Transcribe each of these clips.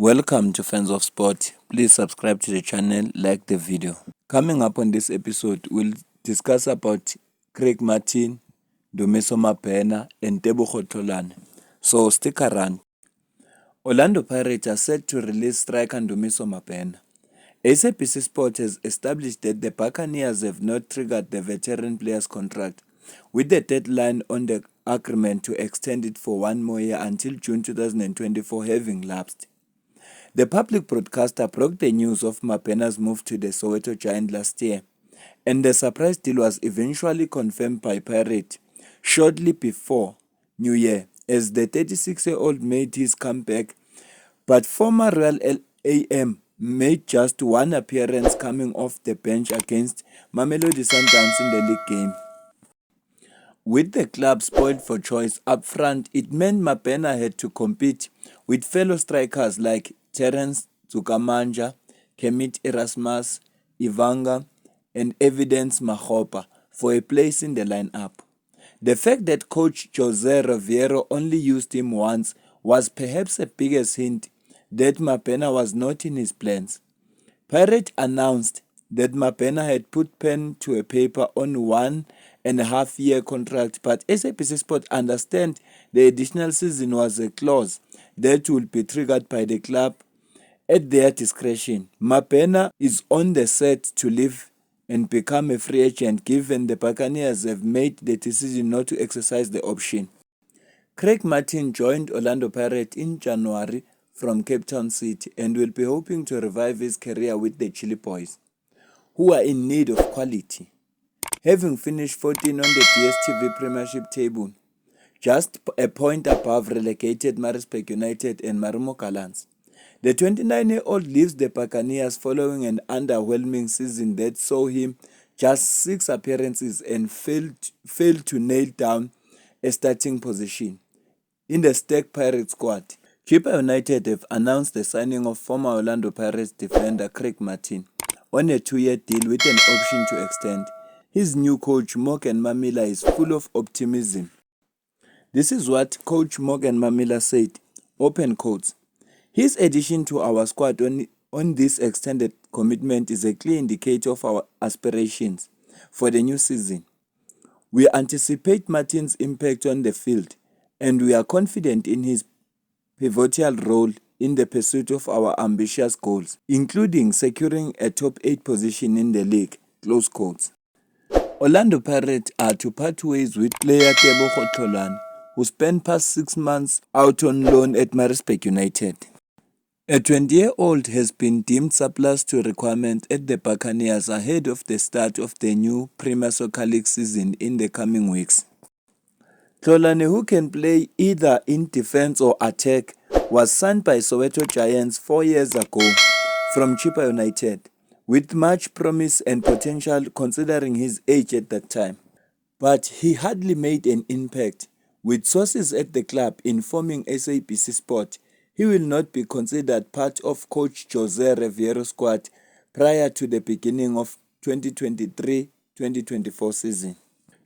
Welcome to Fans of Sport. Please subscribe to the channel, like the video. Coming up on this episode, we'll discuss about Craig Martin, Dumiso Mapena, and Tebogo Tlholane. So stick around. Orlando Pirates are set to release striker Dumiso Mapena. SABC Sport has established that the Buccaneers have not triggered the veteran player's contract, with the deadline on the agreement to extend it for one more year until June 2024 having lapsed. The public broadcaster broke the news of Mapena's move to the Soweto Giants last year, and the surprise deal was eventually confirmed by Pirate shortly before New Year as the 36-year-old made his comeback, but former Royal AM made just one appearance coming off the bench against Mamelodi Sundowns in the league game. With the club spoiled for choice up front, it meant Mapena had to compete with fellow strikers like Terence Zukamanja, Kemit Erasmus, Ivanga, and Evidence Mahopa for a place in the lineup. The fact that coach Jose Riveiro only used him once was perhaps the biggest hint that Mapena was not in his plans. Pirate announced that Mapena had put pen to a paper on 1.5-year contract, but SABC Sport understand the additional season was a clause that will be triggered by the club at their discretion. Mapena is on the set to leave and become a free agent, given the Buccaneers have made the decision not to exercise the option. Craig Martin joined Orlando Pirates in January from Cape Town City and will be hoping to revive his career with the Chili Boys, who are in need of quality. Having finished 14 on the DStv Premiership table, just a point above relegated Maritzburg United and Marimo Gallants, the 29-year-old leaves the Buccaneers following an underwhelming season that saw him just 6 appearances and failed to nail down a starting position in the stacked Pirates squad. Chippa United have announced the signing of former Orlando Pirates defender Craig Martin on a 2-year deal with an option to extend. His new coach, Morgan Mamila, is full of optimism. This is what coach Morgan Mamila said, open quotes, "His addition to our squad on this extended commitment is a clear indicator of our aspirations for the new season. We anticipate Martin's impact on the field, and we are confident in his pivotal role in the pursuit of our ambitious goals, including securing a top 8 position in the league." Close quotes. Orlando Pirates are to part ways with player Tebogo Tlholane, who spent past 6 months out on loan at Maritzburg United. A 20-year-old has been deemed surplus to requirements at the Buccaneers ahead of the start of the new Premier Soccer League season in the coming weeks. Tlholane, who can play either in defense or attack, was signed by Soweto Giants 4 years ago from Chippa United, with much promise and potential considering his age at that time. But he hardly made an impact, with sources at the club informing SABC Sport he will not be considered part of coach Jose Riveiro's squad prior to the beginning of 2023-2024 season.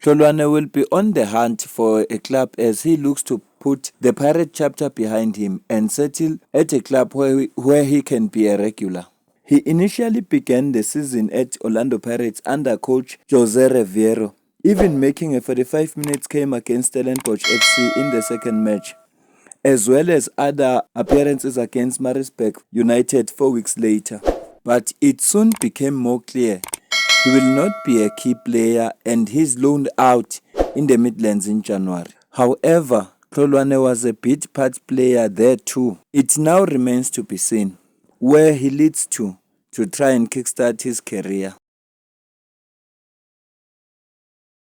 Tlholane will be on the hunt for a club as he looks to put the Pirate chapter behind him and settle at a club where he can be a regular. He initially began the season at Orlando Pirates under coach Jose Riveiro, even making a 45-minute game against Stellenbosch FC in the second match, as well as other appearances against Maritzburg United 4 weeks later. But it soon became more clear he will not be a key player, and he's loaned out in the Midlands in January. However, Tlholane was a bit part player there too. It now remains to be seen where he leads to try and kickstart his career.